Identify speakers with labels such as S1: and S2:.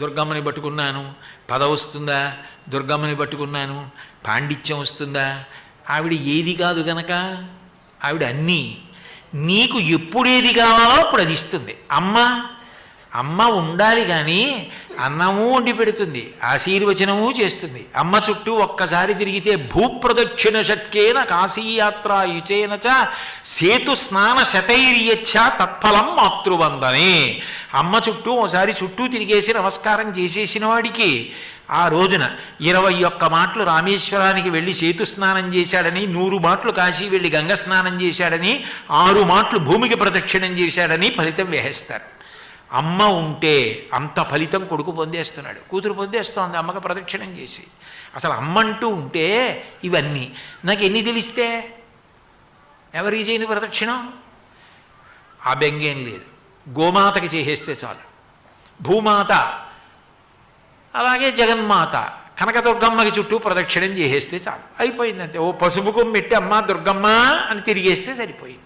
S1: దుర్గమ్మని పట్టుకున్నాను, పదవి వస్తుందా? దుర్గమ్మని పట్టుకున్నాను, పాండిత్యం వస్తుందా? ఆవిడ ఏది కాదు గనక ఆవిడ అన్నీ. నీకు ఎప్పుడేది కావాలో అప్పుడు అది ఇస్తుంది. అమ్మ ఉండాలి కానీ అన్నము వండి పెడుతుంది, ఆశీర్వచనము చేస్తుంది. అమ్మ చుట్టూ ఒక్కసారి తిరిగితే భూప్రదక్షిణ షట్కేన కాశీయాత్ర యుచేన చ సేతు స్నాన శతైర్యచ్చ తత్ఫలం మాతృవందనే. అమ్మ చుట్టూ ఓసారి చుట్టూ తిరిగేసి నమస్కారం చేసేసిన వాడికి ఆ రోజున 21 మాటలు రామేశ్వరానికి వెళ్ళి సేతు స్నానం చేశాడని, 100 మాటలు కాశీ వెళ్ళి గంగ స్నానం చేశాడని, 6 మాటలు భూమికి ప్రదక్షిణం చేశాడని ఫలితం వేసేస్తారు. అమ్మ ఉంటే అంత ఫలితం కొడుకు పొందేస్తున్నాడు, కూతురు పొందేస్తోంది అమ్మకి ప్రదక్షిణం చేసి. అసలు అమ్మ అంటూ ఉంటే ఇవన్నీ నాకు ఎన్ని తెలిస్తే ఎవరికి చేయని ప్రదక్షిణం? ఆ బెంగేం లేదు. గోమాతకి చేసేస్తే చాలు. భూమాత అలాగే జగన్మాత కనకదుర్గమ్మకి చుట్టూ ప్రదక్షిణం చేసేస్తే చాలు, అయిపోయిందంతే. ఓ పసుపు కొమ్మెట్టి అమ్మ దుర్గమ్మ అని తిరిగేస్తే సరిపోయింది.